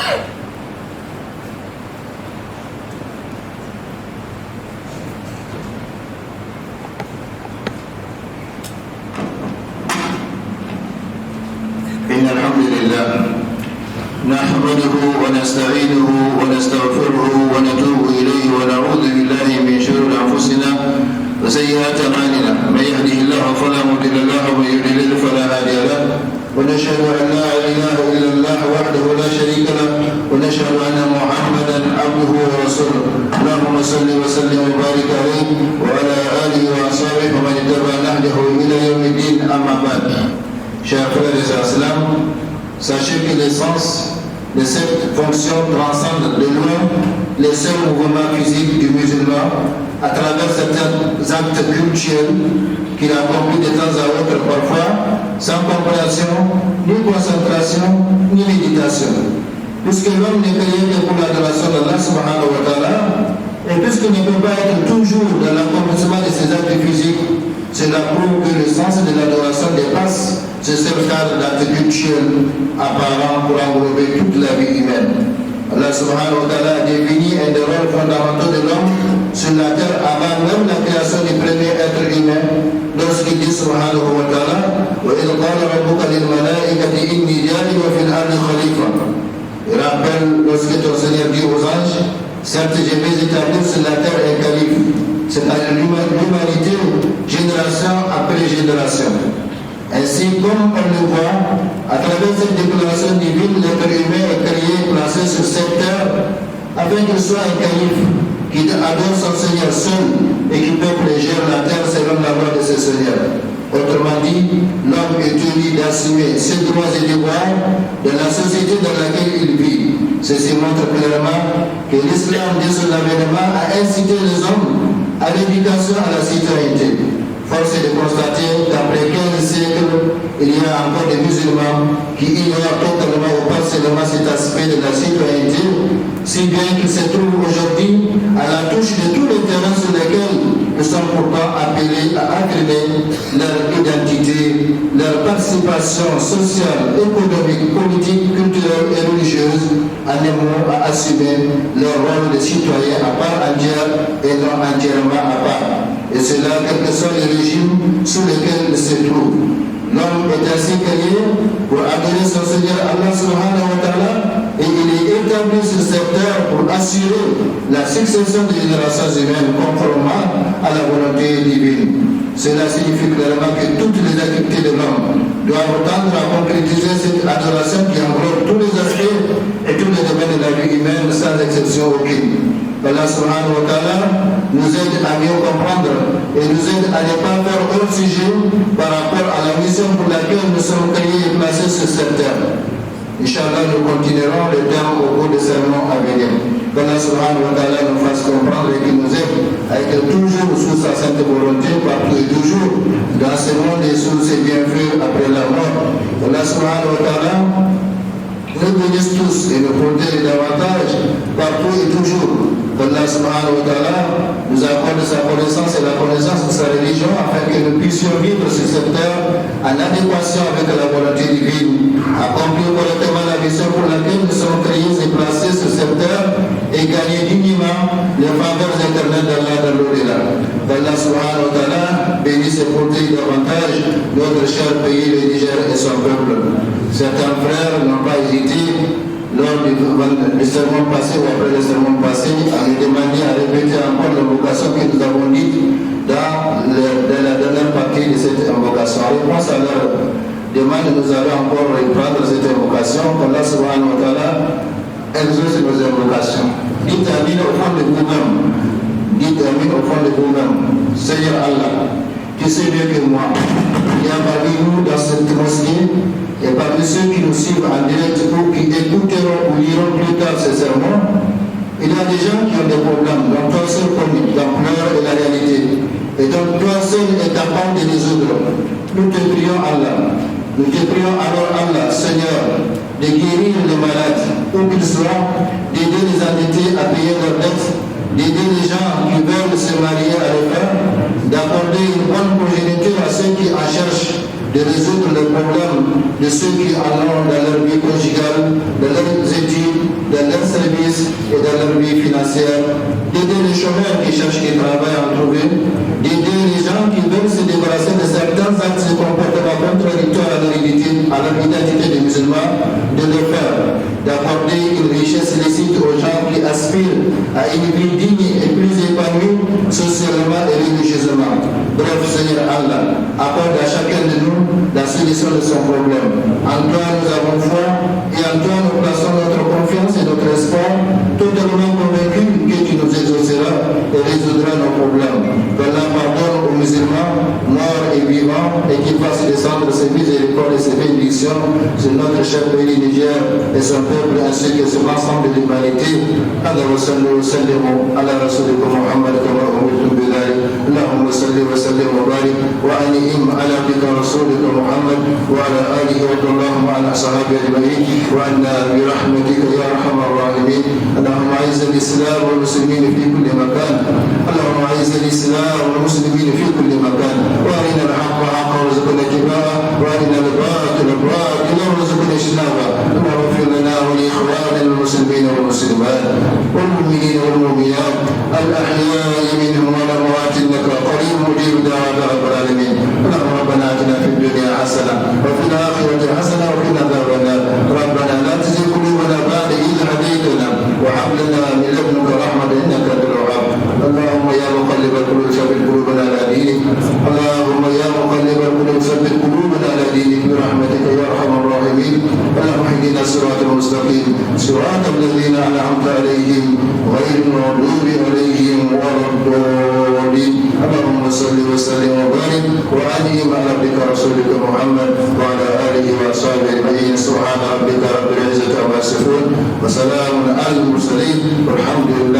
إن الحمد لله نحمده ونستعينه ونستغفره ونتوب إليه ونعوذ بالله من شرور أنفسنا وسيئات أعمالنا من يهده الله فلا مضل له ومن يضلل فلا هادي له ونشهد أن لا إله إلا الله وحده لا شريك له ونشهد أن محمدا عبده ورسوله اللهم صل وسلم وبارك عليه وعلى آله وأصحابه ومن اتبع نهجه إلى يوم الدين أما بعد. Chers frères et sœurs, sachez que l'essence de cette fonction transcende de loin les seuls mouvements physiques du musulman à travers certains actes cultuels qu'il accomplit de temps à autre, parfois sans compréhension, ni concentration, ni méditation. Puisque l'homme n'est créé que pour l'adoration d'Allah subhanahu wa ta'ala, et puisqu'il ne peut pas être toujours dans l'accomplissement de ses actes physiques, cela prouve que le sens de l'adoration dépasse ce seul cadre d'actes cultuels apparent pour englober toute la vie humaine. Allah subhanahu wa ta'ala a défini un des rôles fondamentaux de l'homme sur la terre avant même la création du premier être humain, lorsqu'il dit subhanahu wa ta'ala وَإِذْ قَالَ رَبُّكَ لِلْمَلَائِكَةِ إِنِّي جَاعِلٌ فِي الْأَرْضِ خَلِيفَةً. Il rappelle lorsque ton Seigneur dit aux anges, certes je vais établir sur la terre un calife, c'est-à-dire l'humanité, génération après génération. Ainsi, comme on le voit, à travers cette déclaration divine, l'être humain est créé, placé sur cette terre, afin qu'il soit un calife qui adore son Seigneur seul et qui peuple et gère la terre selon la loi de ses seigneurs. Autrement dit, l'homme est tenu d'assumer ses droits et devoirs de la société dans laquelle il vit. Ceci montre clairement que l'islam, dès son avènement, a incité les hommes à l'éducation à la citoyenneté. Force est de constater qu'après 15 siècles, il y a encore des musulmans qui ignorent totalement ou partiellement cet aspect de la citoyenneté, si bien qu'ils se trouvent aujourd'hui à la touche de tous les terrains sur lesquels ils sont pourtant appelés à affirmer leur identité, leur participation sociale, économique, politique, culturelle et religieuse, en un mot à assumer leur rôle de citoyen à part entière et non entièrement à part. Et cela, quel que soit le régime sous lequel il se trouve. L'homme est ainsi créé pour adorer son Seigneur Allah subhanahu wa ta'ala et il est établi sur cette terre pour assurer la succession des générations humaines conformément à la volonté divine. Cela signifie clairement que toutes les activités de l'homme doivent tendre à concrétiser cette adoration qui englobe tous les aspects et tous les domaines de la vie humaine sans exception aucune. Allah subhanahu wa ta'ala nous aide à mieux comprendre et nous aide à ne pas faire hors sujet par rapport à la mission pour laquelle nous sommes créés et placés sur cette terre. Inch'Allah, nous continuerons le terme au cours des sermons à venir. Allah subhanahu wa ta'ala nous fasse comprendre et qu'il nous aide à être toujours sous sa sainte volonté, partout et toujours, dans ce monde et sous ses bienfaits après la mort. Allah subhanahu wa ta'ala nous bénisse tous et nous protège davantage, partout et toujours. Allah subhanahu wa ta'ala nous accorde sa connaissance et la connaissance de sa religion afin que nous puissions vivre sur cette terre en adéquation avec la volonté divine, accomplir correctement la mission pour laquelle nous sommes créés et placés sur cette terre et gagner dignement les faveurs éternelles d'Allah dans l'au-delà. Allah subhanahu wa ta'ala bénisse et protège davantage notre cher pays, le Niger et son peuple. Certains frères n'ont pas hésité lors du sermon passé ou après le sermon passé, à nous demander à répéter encore l'invocation que nous avons dite dans la dernière partie de cette invocation. En réponse à leur demande, nous allons encore reprendre cette invocation. Allah subhanahu wa ta'ala exauce nos invocations. Dites Amin au fond de vous-même. Dites Amin au fond de vous-même. Seigneur Allah, tu sais mieux que moi. Il y a parmi nous dans cette mosquée et parmi ceux qui nous suivent en direct ou qui écouteront ou liront plus tard ces sermons, il y a des gens qui ont des problèmes dont toi seul connais l'ampleur et la réalité et donc toi seul est capable de résoudre. Nous te prions Allah. Nous te prions alors Allah, Seigneur, de guérir les malades, où qu'ils soient, d'aider les endettés à payer leurs dettes, d'aider les gens qui veulent se marier à l'effet, d'accorder une bonne progéniture à ceux qui en cherchent, de résoudre les problèmes de ceux qui en ont dans leur vie conjugale, dans leurs études, dans leur service et dans leur vie financière, d'aider les chômeurs qui cherchent du travail à en trouver, d'aider les gens qui veulent se débarrasser de certains actes de comportement contradictoires à leur identité de musulmans, de le faire, d'accorder une richesse licite aux gens qui aspirent à une vie digne et plus épanouie socialement et religieusement. Bref, Seigneur Allah, accorde à chacun de nous la solution de son problème. En toi nous avons foi et en toi nous plaçons notre confiance et notre espoir, totalement convaincus que tu nous exauceras et résoudras nos problèmes. Qu'Allah pardonne aux musulmans, morts et vivants, et qu'il fasse descendre ses miséricordes et ses bénédictions sur notre cher pays Niger et son peuple ainsi que sur l'ensemble de l'humanité. اللهم صل وسلم على رسولك محمد كما امرتم بذلك. اللهم صل وسلم وبارك وانعم على عبدك رسولك محمد وعلى اله وارض اللهم عن اصحابه اجمعين وعنا برحمتك يا ارحم الراحمين. اللهم اعز الاسلام والمسلمين في كل مكان. اللهم اعز الاسلام والمسلمين في كل مكان. وارنا الحق حقا وارزقنا اتباعه وارنا الباطل باطلا وارزقنا اجتنابه. اللهم اغفر لنا ولاخواننا المسلمين والمسلمات والمؤمنين والمؤمنات الاحياء منهم والاموات انك قريب مجيب دعوات رب العالمين. اللهم ربنا اتنا في الدنيا حسنه وفي الاخره حسنه وقنا عذاب النار. ربنا لا تزغ قلوبنا بعد اذ هديتنا وهب لنا من لدنك رحمه انك انت الوهاب. اللهم يا مقلب القلوب ثبت قلوبنا على دينك. اللهم يا مقلب القلوب ثبت قلوبنا على دينك برحمتك يا ارحم الراحمين. اللهم اهدنا الصراط المستقيم صراط الذين انعمت عليهم غير المغضوب عليهم ولا الضالين. اللهم صل وسلم وبارك وانعم على عبدك رسولك محمد وعلى اله واصحابه اجمعين. سبحان ربك رب العزه عما يصفون وسلام على المرسلين والحمد لله.